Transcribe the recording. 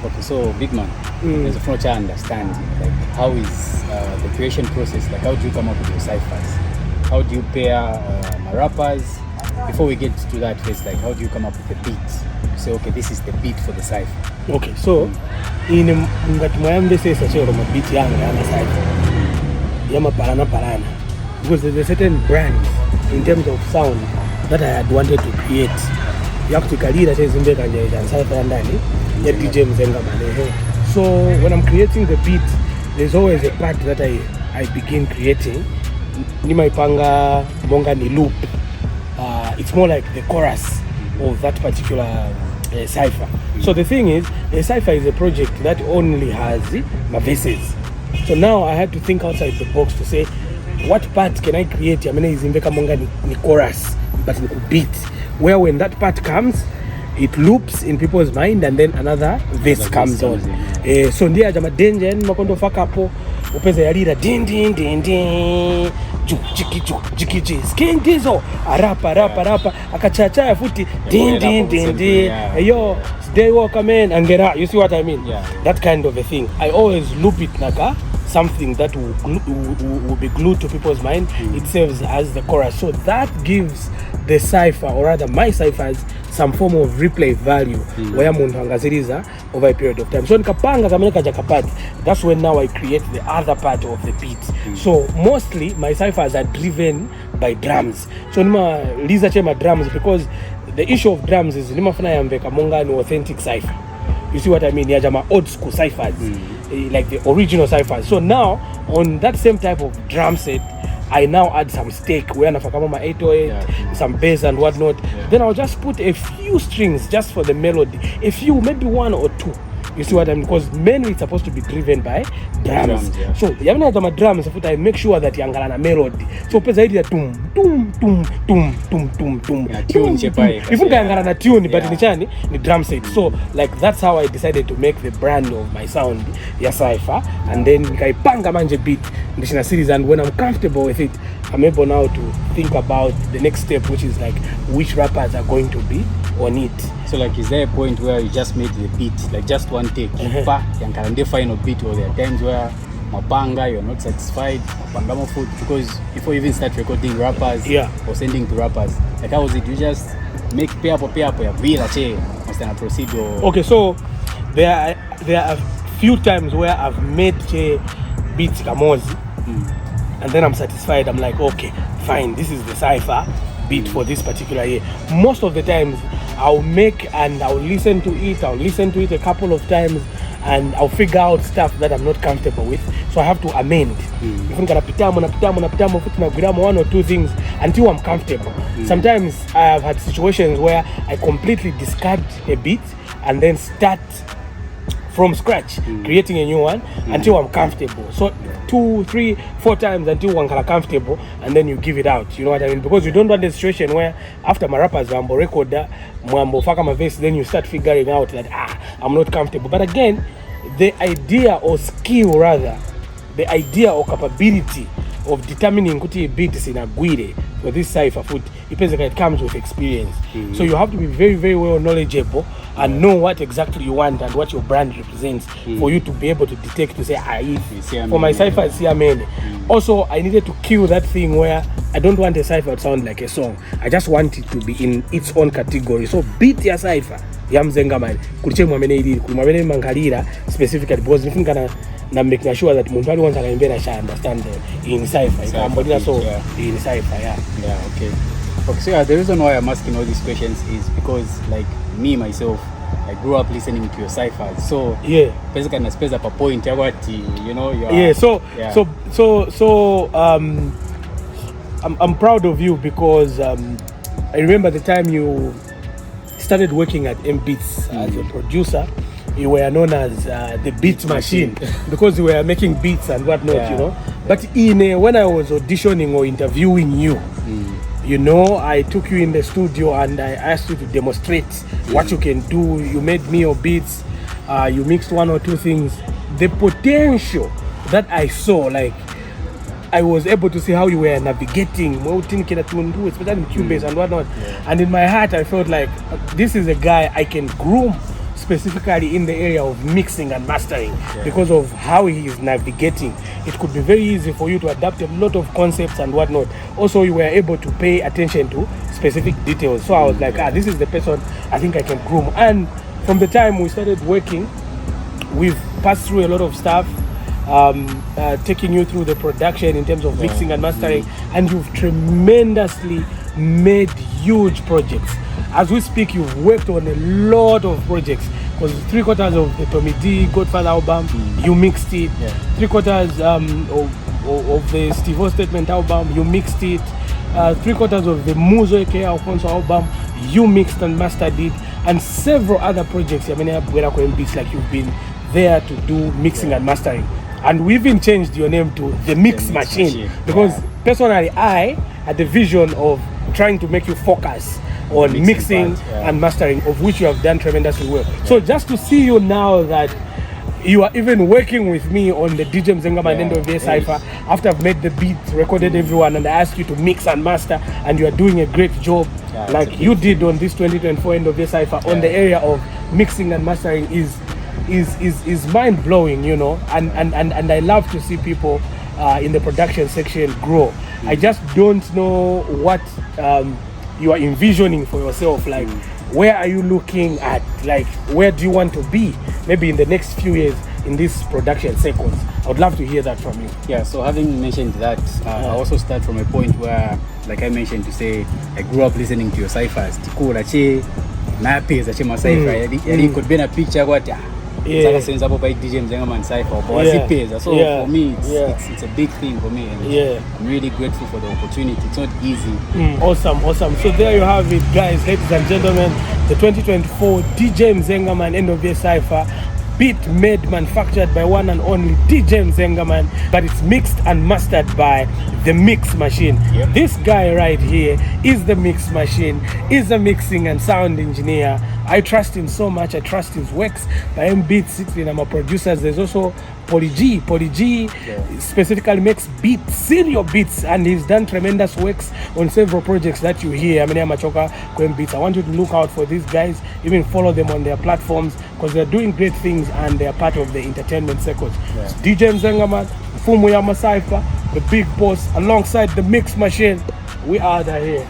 Okay, so big man, there's a front I understand. Like, how is the creation process? Like, how do you come up with your ciphers? How do you pair my rappers? Before we get to that phase, like, how do you come up with the beat? You say, okay, this is the beat for the cipher. Okay, so in ngati mwambe sesa chero mabiti yanga yana cipher. Yama parana. Because there's a certain brand in terms of sound that I had wanted to create. You have to kalira chezimbeka nje cipher ndani ya DJ Mzenga Man. So when I'm creating the beat, there's always a part that I begin creating. Nimaipanga monga ni loop. It's more like the chorus of that particular cipher. So the thing is, a cipher is a project that only has my verses. So now I had to think outside the box to say, what part can I create? I mean, is inveka monga ni chorus, but ni beat. Where when that part comes, it loops in people's mind, and then another verse comes on. So ndia jama danger makondo fakapo upeza yalira din din din din jiki skin dizo rapa akachacha futi din din din din yo stay walk man angera. You see what I mean? Yeah. That kind of a thing. I always loop it naka something that will be glued to people's mind. It serves as the chorus, so that gives the cipher, or rather my ciphers, some form of replay value where muntu angaziriza over a period of time. So nikapanga kameneka jakapati, that's when now I create the other part of the beat. So mostly my ciphers are driven by drums. So nima liza chema drums, because the issue of drums is nima fana yambeka monga ni authentic cipher. You see what I mean? Yajama old school ciphers, like the original ciphers. So now on that same type of drum set, I now add some steak where nafakama 808, some bass and whatnot. Then I'll just put a few strings just for the melody, a few, maybe one or two. You see what I mean? Because mainly it's supposed to be driven by drums. So yamina jama drums, I make sure that yangala na melody. So pesa hidi ya tum. Tune chepai. Even yangala na tune, but nichani ni drum set. So like that's how I decided to make the brand of my sound ya cipher, and then nikaipanga manje beat ndishina series, and when I'm comfortable with it, I'm able now to think about the next step, which is like which rappers are going to be on it. So like, is there a point where you just made the beat, like just one take, yankarande final beat, or there are times where mapanga you're not satisfied, mapanga mo food, because before you even start recording rappers or sending to rappers, like how was it? You just make pair ya vila che must proceed or... Okay, so there are a few times where I've made beats kamozi, and then I'm satisfied. I'm like, okay, fine, this is the cipher beat for this particular year. Most of the times I'll make and I'll listen to it. I'll listen to it a couple of times, and I'll figure out stuff that I'm not comfortable with. So I have to amend. If I'm gonna pitamo one or two things until I'm comfortable. Sometimes I have had situations where I completely discard a beat and then start from scratch, creating a new one until I'm comfortable. So 2, 3, 4 times until one kind comfortable, and then you give it out. You know what I mean? Because you don't want the situation where after my rappers mambo recorder, mambo faka my verse, then you start figuring out that I'm not comfortable. But again, the idea or skill, rather, the idea or capability of determining kuti beat is in a guide for this cipher foot, it comes with experience. So you have to be very, very well knowledgeable and know what exactly you want and what your brand represents for you to be able to detect, to say, for my cipher, also, I needed to kill that thing where I don't want a cipher to sound like a song. I just want it to be in its own category. So beat your cipher, Mzenga Man, kuliche mwamene ili, kumwamene mangalira specifically, because if you na making sure that muntu ali wants to sha understand in cipher. So in cipher, okay. So the reason why I'm asking all these questions is because, like me myself, I grew up listening to your ciphers. So basically, I space up a point. You know, I'm proud of you because I remember the time you started working at M-Beats as a producer. You were known as the beat machine because you were making beats and whatnot, you know. But when I was auditioning or interviewing you, you know, I took you in the studio and I asked you to demonstrate what you can do. You made me your beats. You mixed 1 or 2 things. The potential that I saw, like, I was able to see how you were navigating, especially in Cubase and whatnot. And in my heart, I felt like this is a guy I can groom specifically in the area of mixing and mastering, because of how he is navigating. It could be very easy for you to adapt a lot of concepts and whatnot. Also, you were able to pay attention to specific details. So I was like, this is the person I think I can groom. And from the time we started working, we've passed through a lot of stuff, taking you through the production in terms of mixing and mastering, and you've tremendously made huge projects. As we speak, you've worked on a lot of projects, because 3/4 of the Tommy D Godfather album, you mixed it. 3/4 of the Steve O Statement album, you mixed it. 3/4 of the Muzo aka Alfonso album, you mixed and mastered it, and several other projects. I mean, beats, like you've been there to do mixing and mastering. And we even changed your name to the Mix Machine, because personally I had the vision of trying to make you focus on mixing and mastering, of which you have done tremendously well. So just to see you now that you are even working with me on the DJ Mzenga Man end of the cypher, after I've made the beat, recorded everyone, and I asked you to mix and master, and you are doing a great job, like you did on this 2024 end of the cypher on the area of mixing and mastering is mind blowing, you know, and I love to see people in the production section grow. I just don't know what you are envisioning for yourself, like where are you looking at, like where do you want to be maybe in the next few years in this production sequence? I would love to hear that from you. Yeah, so having mentioned that, I also start from a point where, like I mentioned, to say I grew up listening to your cyphers. Tikula che napes ache ma cypher. Yadi could be a picture what sense about by DJ Mzenga Man cypher, but so for me it's a big thing for me, and I'm really grateful for the opportunity. It's not easy. Awesome. So there you have it, guys, ladies and gentlemen, the 2024 DJ Mzenga Man end of year cypher. Beat made, manufactured by one and only DJ Mzenga Man, but it's mixed and mastered by the Mix Machine. This guy right here is the Mix Machine, is a mixing and sound engineer. I trust him so much. I trust his works. By M-Beat 16, I'm a producer. There's also Poly G specifically makes beats, serial beats, and he's done tremendous works on several projects that you hear. I mean, Amachoka, Queen Beats. I want you to look out for these guys, even follow them on their platforms, because they're doing great things and they're part of the entertainment circuit. DJ Mzenga Man, Fumu Yama Cypher, the big boss, alongside the Mix Machine. We are here.